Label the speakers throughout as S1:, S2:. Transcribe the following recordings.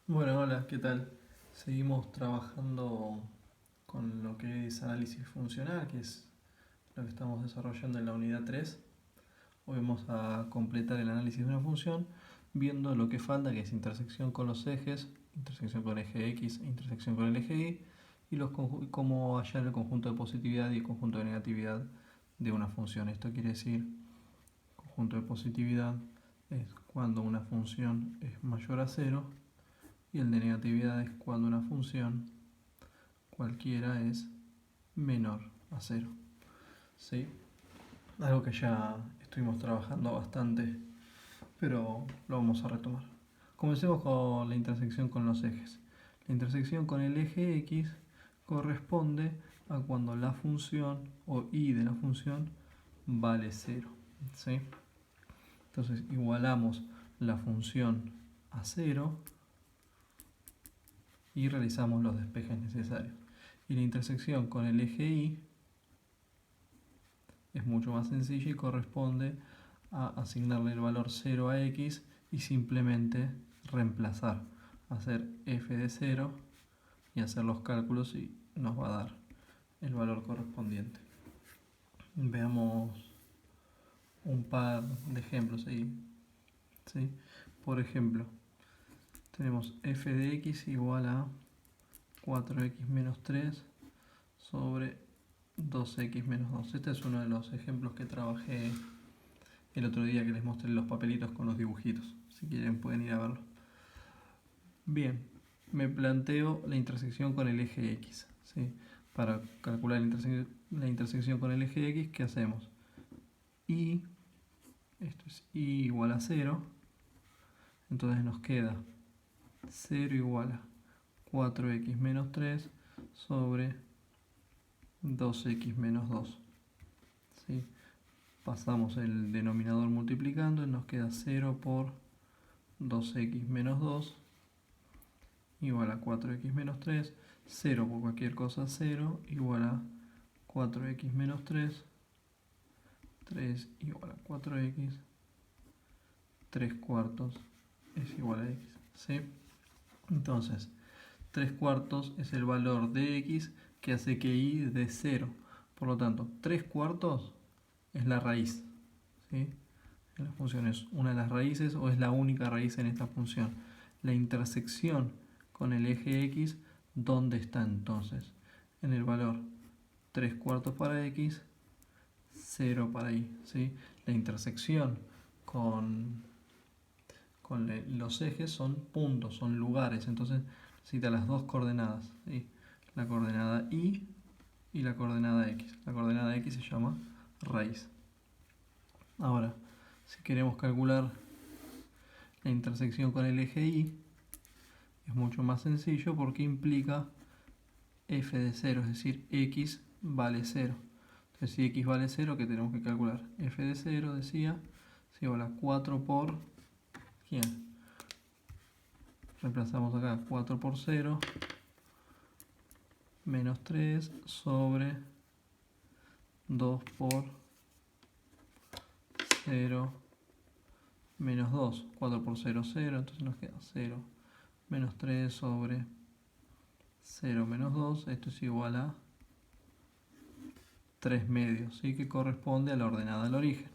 S1: Bueno, hola, ¿qué tal? Seguimos trabajando con lo que es análisis funcional, que es lo que estamos desarrollando en la unidad 3. Hoy vamos a completar el análisis de una función viendo lo que falta, que es intersección con los ejes, intersección con el eje X e intersección con el eje Y, y cómo hallar el conjunto de positividad y el conjunto de negatividad de una función. Esto quiere decir, conjunto de positividad es cuando una función es mayor a cero, y el de negatividad es cuando una función cualquiera es menor a cero. ¿Sí? Algo que ya estuvimos trabajando bastante, pero lo vamos a retomar. Comencemos con la intersección con los ejes. La intersección con el eje X corresponde a cuando la función o y de la función vale 0. ¿Sí? Entonces igualamos la función a 0 y realizamos los despejes necesarios. Y la intersección con el eje Y es mucho más sencilla y corresponde a asignarle el valor 0 a X y simplemente reemplazar, hacer f de 0 y hacer los cálculos y nos va a dar el valor correspondiente. Veamos un par de ejemplos ahí. ¿Sí? Por ejemplo, tenemos f de x igual a 4x menos 3 sobre 2x menos 2. Este es uno de los ejemplos que trabajé el otro día, que les mostré los papelitos con los dibujitos. Si quieren pueden ir a verlo. Bien, me planteo la intersección con el eje X. ¿Sí? Para calcular la intersección con el eje X, ¿qué hacemos? Y, esto es y igual a 0. Entonces nos queda 0 igual a 4x menos 3 sobre 2x menos 2. ¿Sí? Pasamos el denominador multiplicando y nos queda 0 por 2x menos 2 igual a 4x menos 3. 0 por cualquier cosa 0 igual a 4x menos 3. 3 igual a 4x. 3 cuartos es igual a x. ¿Sí? Entonces, 3 cuartos es el valor de x que hace que y dé 0. Por lo tanto, 3 cuartos es la raíz. ¿Sí? La función es una de las raíces o es la única raíz en esta función. La intersección con el eje x, ¿dónde está entonces? En el valor 3 cuartos para x, 0 para y. ¿Sí? La intersección con los ejes son puntos, son lugares. Entonces necesita las dos coordenadas. ¿Sí? La coordenada y la coordenada x. La coordenada x se llama raíz. Ahora, si queremos calcular la intersección con el eje y, es mucho más sencillo porque implica f de 0, es decir, x vale 0. Entonces, si x vale 0, ¿qué tenemos que calcular? F de 0, decía, es igual a 4 por... ¿quién? Reemplazamos acá 4 por 0, menos 3 sobre 2 por 0, menos 2. 4 por 0, 0, entonces nos queda 0, menos 3 sobre 0 menos 2. Esto es igual a 3 medios, ¿sí? Que corresponde a la ordenada del origen.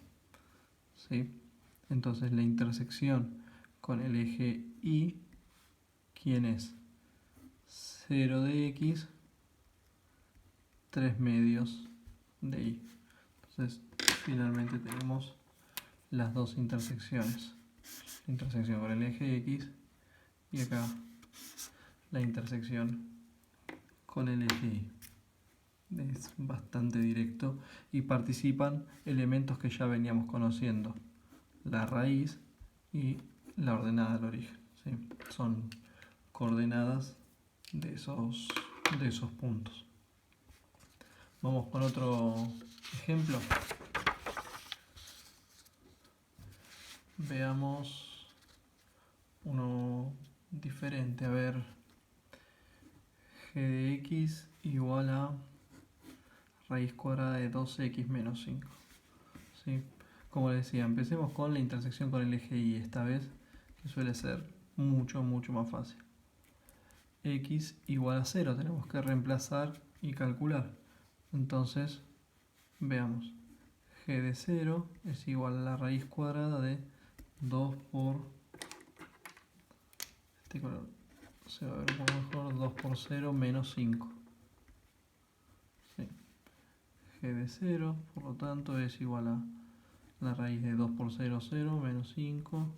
S1: ¿Sí? Entonces la intersección con el eje Y, ¿quién es? 0 de x, 3 medios de y. Entonces finalmente tenemos las dos intersecciones. La intersección con el eje x y acá la intersección con el eje y. Es bastante directo y participan elementos que ya veníamos conociendo: la raíz y la ordenada del origen. ¿Sí? Son coordenadas de esos puntos. Vamos con otro ejemplo. Veamos uno diferente. A ver, g de x igual a raíz cuadrada de 2x menos 5. ¿Sí? Como les decía, empecemos con la intersección con el eje y esta vez, que suele ser mucho más fácil. x igual a 0. Tenemos que reemplazar y calcular. Entonces, veamos. G de 0 es igual a la raíz cuadrada de 2 por... Este color se va a ver un poco mejor. 2 por 0 menos 5. ¿Sí? G de 0, por lo tanto, es igual a la raíz de 2 por 0, 0, menos 5.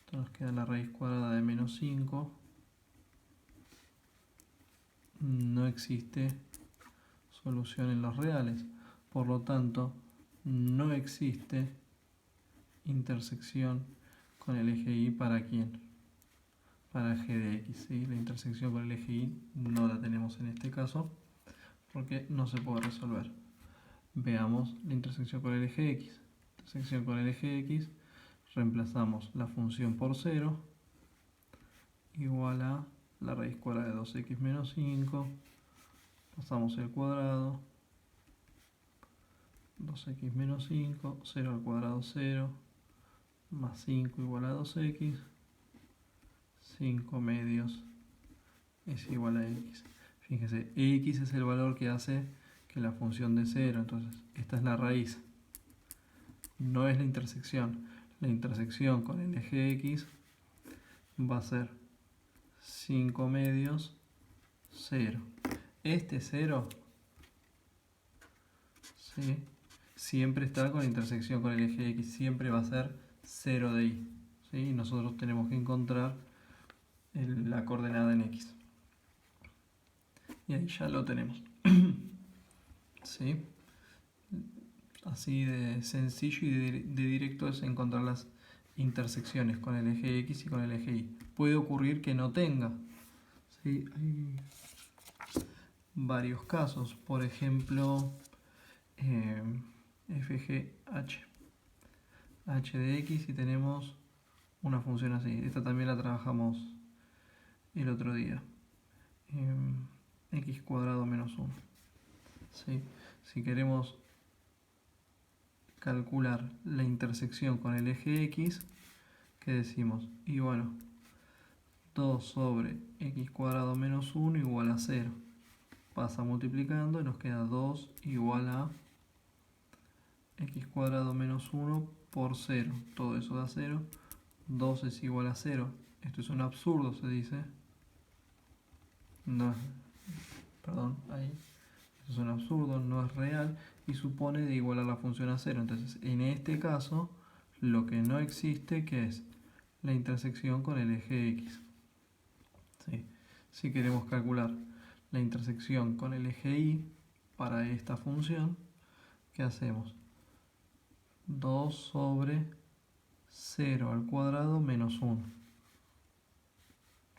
S1: Entonces nos queda la raíz cuadrada de menos 5. No existe solución en los reales. Por lo tanto, no existe intersección con el eje Y para ¿quién? Para G de X. ¿Sí? La intersección con el eje Y no la tenemos en este caso porque no se puede resolver. Veamos la intersección con el eje X. Intersección con el eje X, reemplazamos la función por 0 igual a la raíz cuadrada de 2x menos 5. Pasamos el cuadrado. 2x menos 5, 0 al cuadrado 0, más 5 igual a 2x, 5 medios es igual a x. Fíjense, x es el valor que hace que la función de 0, entonces esta es la raíz, no es la intersección. La intersección con el eje x va a ser 5 medios, 0. Este 0, ¿sí?, siempre está con la intersección con el eje X, siempre va a ser 0 de Y. ¿Sí? Y nosotros tenemos que encontrar la coordenada en X. Y ahí ya lo tenemos. ¿Sí? Así de sencillo y de directo es encontrar las intersecciones con el eje X y con el eje Y. Puede ocurrir que no tenga. ¿Sí? Hay varios casos. Por ejemplo, FGH. H de X y tenemos una función así. Esta también la trabajamos el otro día. X cuadrado menos 1. ¿Sí? Si queremos calcular la intersección con el eje X, ¿qué decimos? Y bueno, 2 sobre x cuadrado menos 1 igual a 0. Pasa multiplicando y nos queda 2 igual a x cuadrado menos 1 por 0. Todo eso da 0. 2 es igual a 0. Esto es un absurdo, se dice. No, perdón, ahí. Esto es un absurdo, no es real y supone de igualar la función a 0. Entonces, en este caso, lo que no existe, ¿qué es? La intersección con el eje X. ¿Sí? Si queremos calcular la intersección con el eje Y para esta función, ¿qué hacemos? 2 sobre 0 al cuadrado menos 1.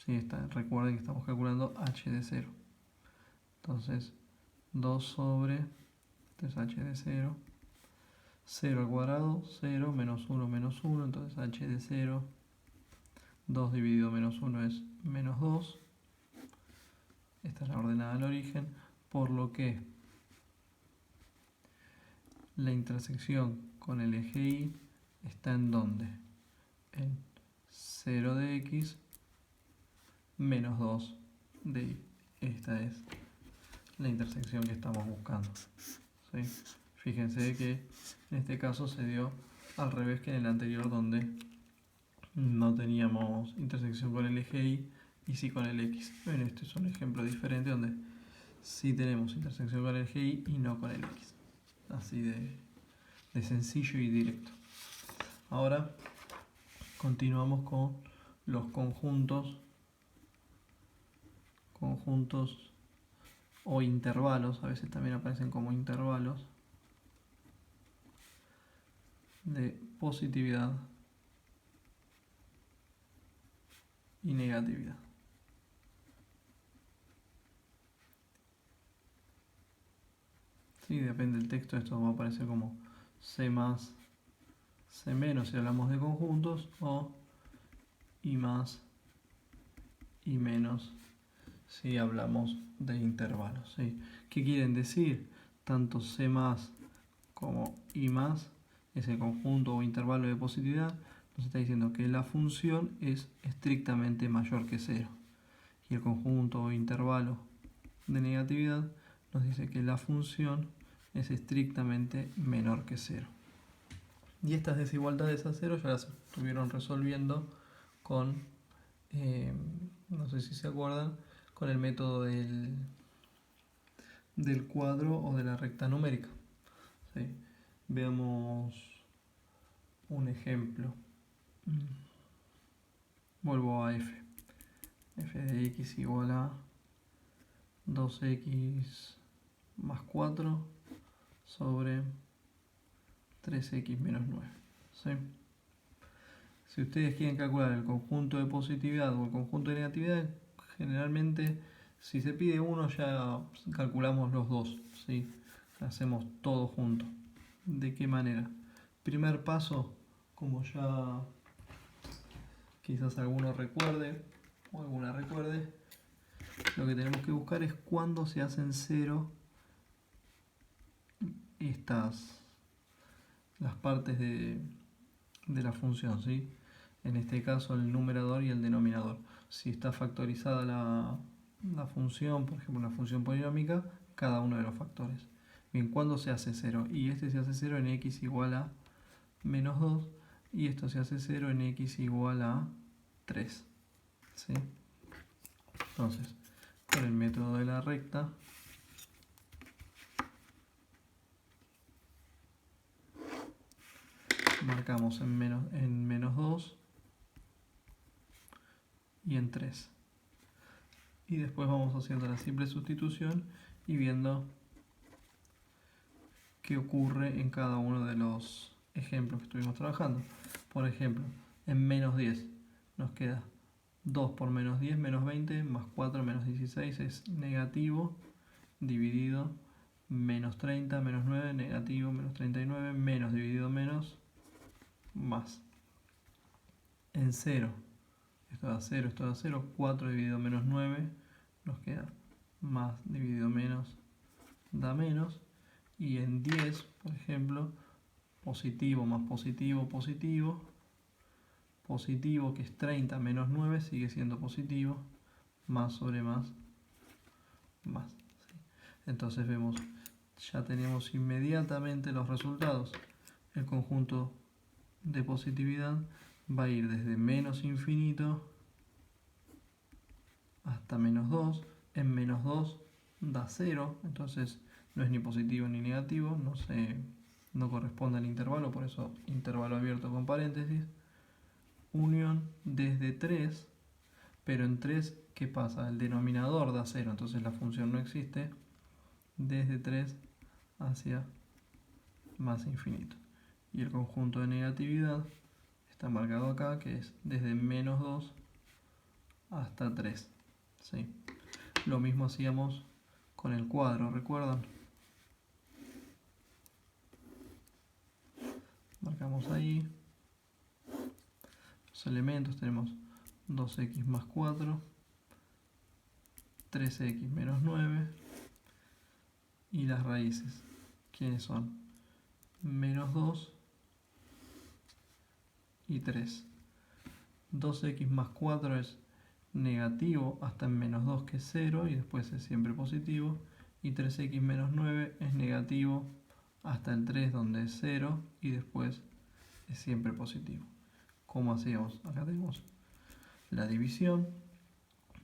S1: ¿Sí? Recuerden que estamos calculando h de 0. Entonces, 2 sobre, esto es h de 0, 0 al cuadrado, 0, menos 1, entonces h de 0, 2 dividido menos 1 es menos 2. Esta es la ordenada del origen, por lo que la intersección con el eje Y está en ¿dónde? En 0 de x menos 2 de y. Esta es la intersección que estamos buscando. ¿Sí? Fíjense que en este caso se dio al revés que en el anterior, donde no teníamos intersección con el eje Y sí con el X. Bueno, este es un ejemplo diferente donde sí tenemos intersección con el eje Y no con el X. Así de sencillo y directo. Ahora continuamos con los conjuntos o intervalos, a veces también aparecen como intervalos, de positividad y negatividad. Sí, depende del texto, esto va a aparecer como C más, C menos si hablamos de conjuntos, o I más, I menos si hablamos de intervalos. ¿Sí? ¿Qué quieren decir? Tanto C más como I más es el conjunto o intervalo de positividad. Nos está diciendo que la función es estrictamente mayor que 0. y el conjunto o intervalo de negatividad nos dice que la función es estrictamente menor que 0. Y estas desigualdades a 0 ya las estuvieron resolviendo con, no sé si se acuerdan, con el método del cuadro o de la recta numérica. ¿Sí? Veamos un ejemplo. Vuelvo a f. F de x igual a 2x más 4 sobre 3x menos 9. ¿Sí? Si ustedes quieren calcular el conjunto de positividad o el conjunto de negatividad, generalmente si se pide uno ya calculamos los dos. ¿Sí? Hacemos todo junto. ¿De qué manera? Primer paso, como ya quizás alguno recuerde o alguna recuerde, lo que tenemos que buscar es cuándo se hacen cero las partes de la función, ¿sí? En este caso el numerador y el denominador. Si está factorizada la función, por ejemplo una función polinómica, cada uno de los factores. Bien, ¿cuándo se hace 0? Y este se hace 0 en x igual a menos 2 y esto se hace 0 en x igual a 3. ¿Sí? Entonces, con el método de la recta, marcamos en menos 2 y en 3. Y después vamos haciendo la simple sustitución y viendo qué ocurre en cada uno de los ejemplos que estuvimos trabajando. Por ejemplo, en menos 10 nos queda 2 por menos 10 menos 20 más 4 menos 16 es negativo dividido menos 30 menos 9 negativo menos 39 menos dividido menos más. En 0, esto da 0, esto da 0, 4 dividido menos 9 nos queda más dividido menos da menos. Y en 10, por ejemplo, positivo más positivo, positivo, positivo que es 30 menos 9 sigue siendo positivo, más sobre más, más. ¿Sí? Entonces vemos, ya tenemos inmediatamente los resultados. El conjunto de positividad va a ir desde menos infinito hasta menos 2. En menos 2 da 0, entonces no es ni positivo ni negativo, no corresponde al intervalo, por eso intervalo abierto con paréntesis. Unión desde 3, pero en 3, ¿qué pasa? El denominador da 0, entonces la función no existe, desde 3 hacia más infinito. Y el conjunto de negatividad está marcado acá, que es desde menos 2 hasta 3. ¿Sí? Lo mismo hacíamos con el cuadro, ¿recuerdan? Marcamos ahí los elementos, tenemos 2x más 4, 3x menos 9 y las raíces, ¿quiénes son? Menos 2 y 3. 2x más 4 es negativo hasta en menos 2 que es 0 y después es siempre positivo. Y 3x menos 9 es negativo hasta el 3 donde es 0 y después es siempre positivo. ¿Cómo hacíamos? Acá tenemos la división.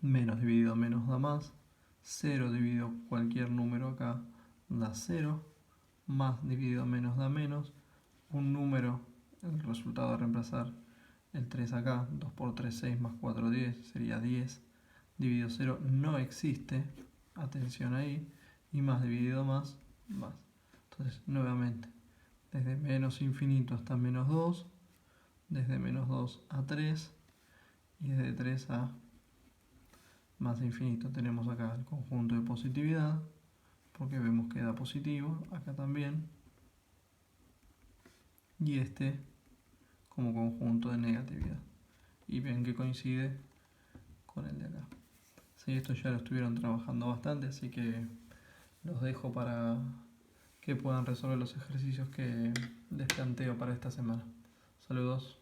S1: Menos dividido menos da más. 0 dividido cualquier número acá da 0. Más dividido menos da menos. Un número, el resultado de reemplazar el 3 acá, 2 por 3, 6 más 4, 10, sería 10. Dividido 0 no existe, atención ahí, y más dividido más, más. Entonces, nuevamente, desde menos infinito hasta menos 2, desde menos 2 a 3, y desde 3 a más infinito. Tenemos acá el conjunto de positividad, porque vemos que da positivo, acá también, y este como conjunto de negatividad. Y ven que coincide con el de acá. Sí, esto ya lo estuvieron trabajando bastante, así que los dejo para que puedan resolver los ejercicios que les planteo para esta semana. Saludos.